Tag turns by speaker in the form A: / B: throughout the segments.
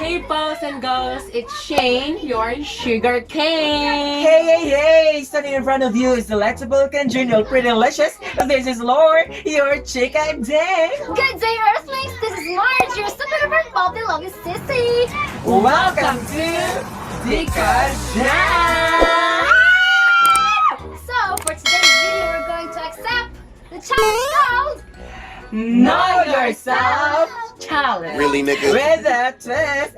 A: Hey, bows and girls, it's Shane, your sugar cane.
B: Hey! Standing in front of you is delectable, congenial, pretty delicious. This is Lord, your chica day.
C: Good day, Earthlings! This is Marge, your super duper bubbly lovely sissy!
B: Welcome to Dika Jam!
C: So, for today's video, we're going to accept the challenge called
B: Know yourself
A: Challenge.
D: Really, nigga?
B: with a twist.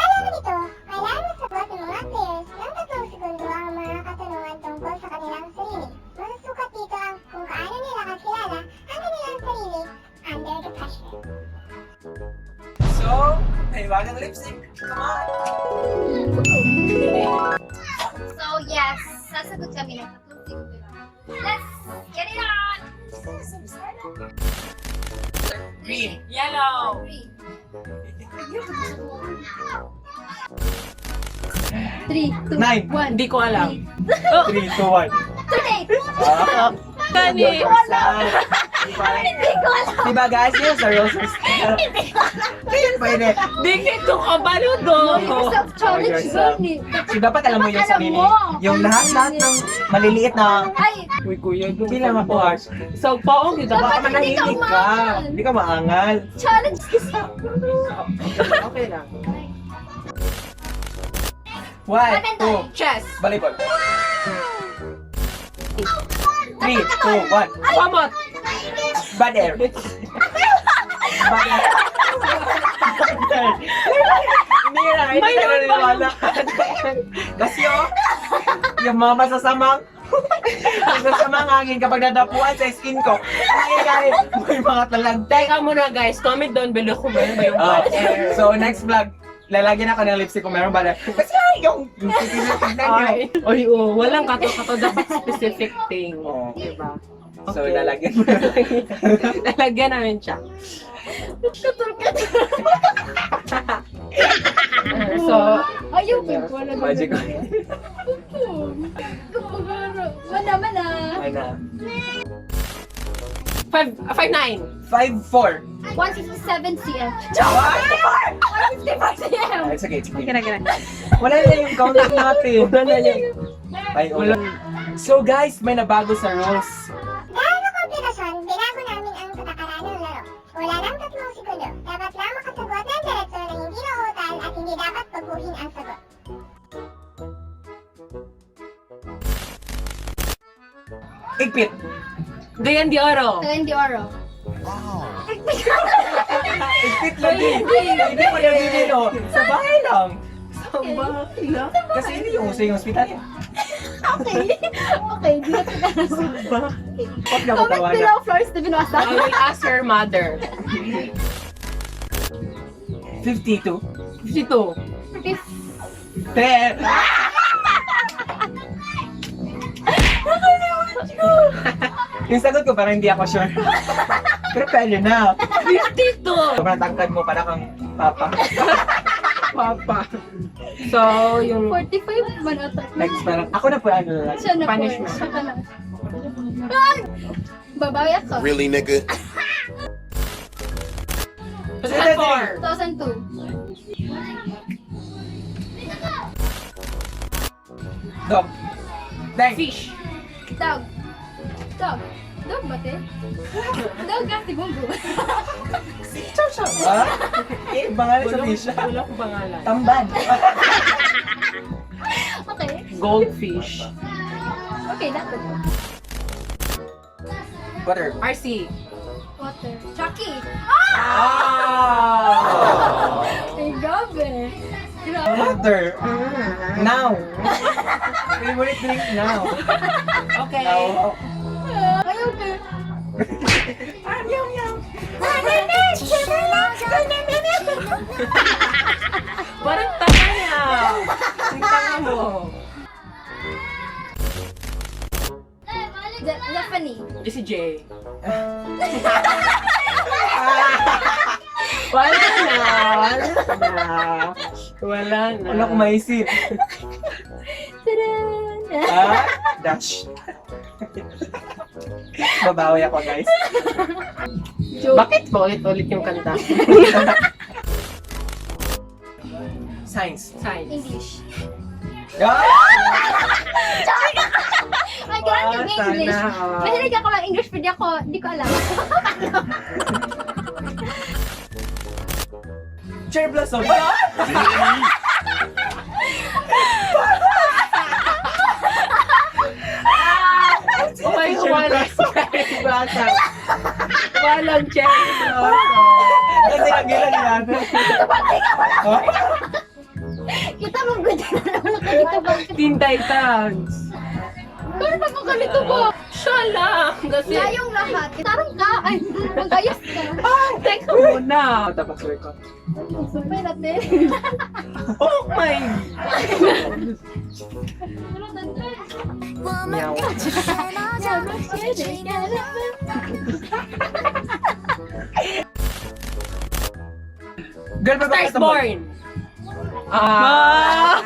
E: Kailangan sagot ng mga players ng 3 segundo ang mga katanungan tungkol sa kanilang sarili. Masusukat dito ang kung kaano nila kakilala ang kanilang sarili under the pressure.
B: So, may bagong lipstick. Come on.
C: So, yes, sasagot kami ng 3 segundo. Let's get it on!
B: Green.
A: Yellow.
C: 3, 2,
B: 9.
C: 1.
A: Hindi ko alam.
B: 3, 2, 1.
C: Today!
A: Kani.
C: Hindi ko alam!
B: Diba guys, yun sa roses. Pwede.
A: Dikit ko kabalo do.
C: Self-challenge
B: yourself.
C: yun eh.
B: So, dapat alam mo yung
C: Dapat alam
B: sarili.
C: mo.
B: Yung lahat ng maliliit na
C: Ay,
A: Uy, kuya.
B: hindi lang mapuhas.
A: So, paong dito.
C: Dapat
B: Baka
C: hindi ka
B: manahimik ka.
C: umangal.
B: Hindi ka maangal.
C: challenge kasi.
A: Okay lang.
B: 1, 2,
A: Chess.
B: volleyball. 3, 2, 1.
A: Pamot.
B: Bad air. Bad air. Hindi na, hindi
A: May
B: ka
A: naman
B: naniniwala. Kasi yung mga masasamang hangin kapag nadapuan sa skin ko, nangyayari may mga talagtay.
A: Teka muna guys, comment down below kung meron ba yung bad air.
B: So next vlog, lalagyan ako ng lipstick kung meron ba na. Kasi yung tignan
A: Ay,
B: nyo.
A: oy, walang kato-kato. Dapat specific thing.
B: Oo.
A: Diba?
B: So
A: Okay.
B: lalagyan mo na.
A: Lalagyan namin siya. So,
C: Ayun, wala ba?
B: Magic.
C: Mana.
B: Ano?
A: 5'9".
B: 5'4".
C: 157 cm.
B: What?
C: 155 cm.
B: It's okay, it's okay. Wala na yung counting natin.
A: wala na yan.
B: Ay, wala. So guys, may nabago sa rules.
E: Dahil sa komplikasyon, binago namin ang patakaran ng laro. Wala lang 3 segundo. Dapat lang makasagot ng diretso na hindi nauutal at hindi dapat baguhin ang sagot.
B: Ipit.
A: Dayan di Oro.
C: Kaya hindi oro.
B: Ipit lang din. Hindi ko lang din, oh. Sa bahay lang.
A: Sa bahay lang.
B: Kasi hindi yung uso yung hospital.
C: Okay. Okay, di na kita.
B: Huwag na
C: Comment
B: matawagan.
C: below, Flores de Binoasa.
A: I will ask your mother.
B: 52.
A: 52.
B: 10. Yung sagot ko parang hindi ako sure. Pero pwede na.
A: 52.
B: Sobrang tangkad mo, parang kang papa.
A: Papa. So, yung
C: 45 man ata.
B: Like, parang ako na po ano lang.
C: Siya na po.
A: Punishment.
C: Siya ka na. Ay! Babawi ako.
D: Really, nigga?
A: 2004.
C: 2002.
B: Dog. Dang.
A: Fish.
C: Dog. Dog. Dog ba, te? Dog kasi bumbu.
B: Chow chow. Ah? Eh, bangalan sa fish.
A: Wala akong pangalan.
B: Tamban.
C: Okay.
A: Goldfish.
C: Okay, dapat.
B: Water.
A: RC.
C: Water. Chucky.
B: Ah!
C: Ay, gabi. Grabe.
B: Water. Now. Favorite drink now.
A: Okay.
B: Now.
C: Ay, okay.
A: Parang tama niya. Ang tanga mo.
C: Stephanie.
A: Si J. Wala na. Wala na.
B: Wala akong maisip.
C: Tadaan!
B: Ah? Dash. Babawi ako, guys.
A: Bakit ba ulit-ulit yung kanta?
B: Science.
A: Science.
C: English.
B: Ah!
C: Ay, ganun yung
B: Wow,
C: English.
B: sana all.
C: Mahilig ako ng English, pero di ko alam.
B: Cherry blossom.
A: Oh my God, walang cherry blossom. Walang cherry blossom.
B: Kasi nagilan natin.
C: Kita mo ba dyan na naman ako dito ba?
A: Teen Titans.
C: Kaya pa ka nito ba?
A: Siya lang. Kasi,
C: Layong lahat. Tarong ka. Ay, mag-ayos ka.
A: teka muna. Tapos record.
C: Super natin.
A: Oh my
B: Meow. Girl, ba
A: Stars Born. Ah.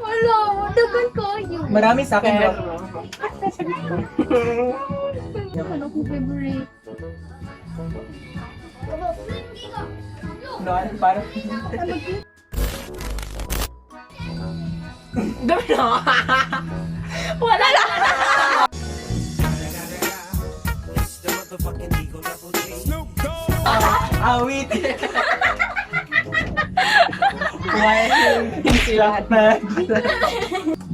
C: Wala, dagan ko yung...
B: Marami sa akin, bro.
C: Ano kong favorite?
B: No, parang...
A: Dami na. Wala na.
B: Awit! Why sila na?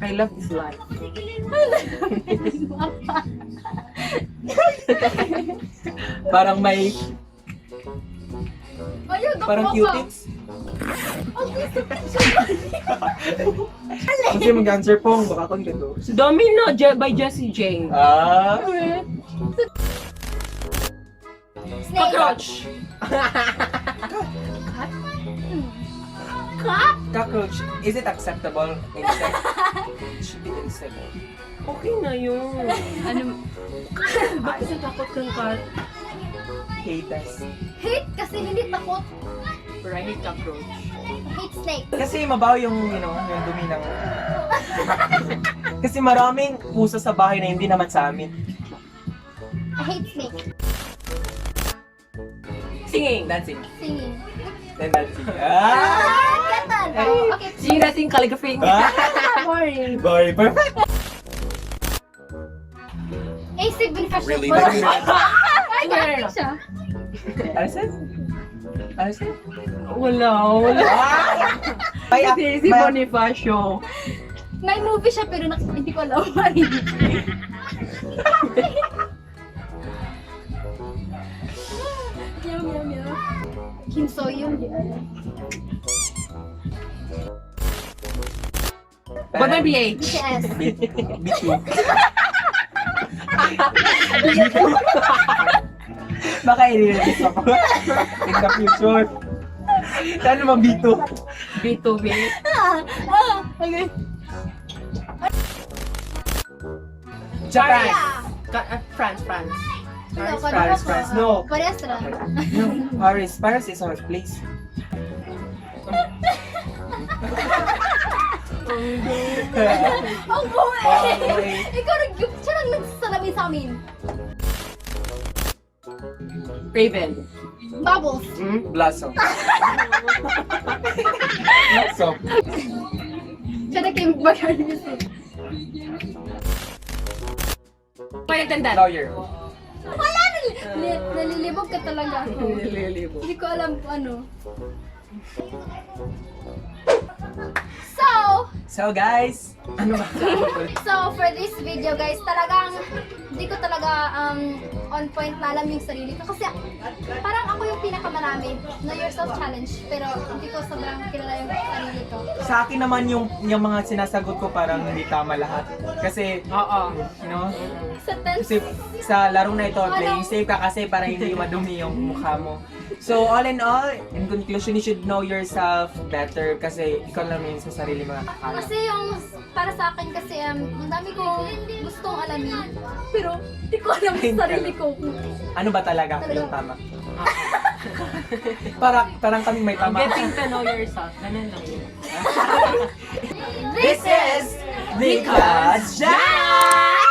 A: I love this life.
B: Parang may...
C: Ayun,
B: Parang
C: ako
B: Q-tips. Kasi mag-answer po, baka kung gito.
A: Domino by Jessie J.
B: Ah!
C: Snake.
A: Cockroach.
C: Cat?
B: Cockroach, is it acceptable? Insect? It should be insect.
A: Okay na yun. Ano? Bakit natakot kang cat?
B: Haters.
C: Hate kasi hindi takot.
A: But I hate cockroach.
C: Hate snake.
B: Kasi mabaw yung, yung dumi ng... Kasi maraming pusa sa bahay na hindi naman sa amin.
C: I hate snake.
A: Singing.
B: Dancing.
C: Singing.
B: Then dancing. Ah!
C: Gatan. Oh, okay.
A: Singing, dancing, calligraphy.
B: Ah!
C: Boring.
B: Boy, perfect!
C: AC Bonifacio.
D: Really?
C: Ay, galing siya.
B: Ano sir? Ano sir?
A: Wala, wala.
B: May,
A: Si Bonifacio.
C: May movie siya pero hindi ko alam. Yum, yum, yum. Kim So Young, di alam.
A: What my BH?
C: BTS.
B: B2. Baka i-release ako. In the future. Ano naman B2?
A: B2B.
C: Okay.
B: Japan!
A: France.
B: France. No.
C: Parehas na.
B: No, Paris. Paris is our place.
C: Ang boy!
B: boy.
C: Ikaw siya lang nagsasalamin sa amin.
A: Raven.
C: Bubbles.
B: Blossom. Blossom.
C: Siya na kayo mag-artist.
A: Kaya tanda.
B: Lawyer.
C: Wala! Nalilibog ka talaga.
A: Nililibo.
C: Hindi ko alam kung ano. So,
B: So guys, ano ba?
C: So, for this video guys, talagang hindi ko talaga on point na alam yung sarili ko. Kasi parang ako yung pinakamarami. Know yourself challenge. Pero hindi ko sobrang kilala yung sarili ko.
B: Sa akin naman yung mga sinasagot ko parang hindi tama lahat. Kasi,
A: Oo.
B: you know,
C: Sa tense,
B: kasi sa larong na ito, playing safe ka kasi para hindi madumi yung mukha mo. So all in all, in conclusion, you should know yourself better kasi ikaw lang yun sa sarili mo nakakala.
C: kasi yung para sa akin kasi ang dami kong gustong alamin. Pero hindi ko alam yung sarili ko.
B: Ano ba talaga yung tama? Parang kami may tama.
A: Getting to know yourself. Ganun lang yun.
B: This is Because Jack!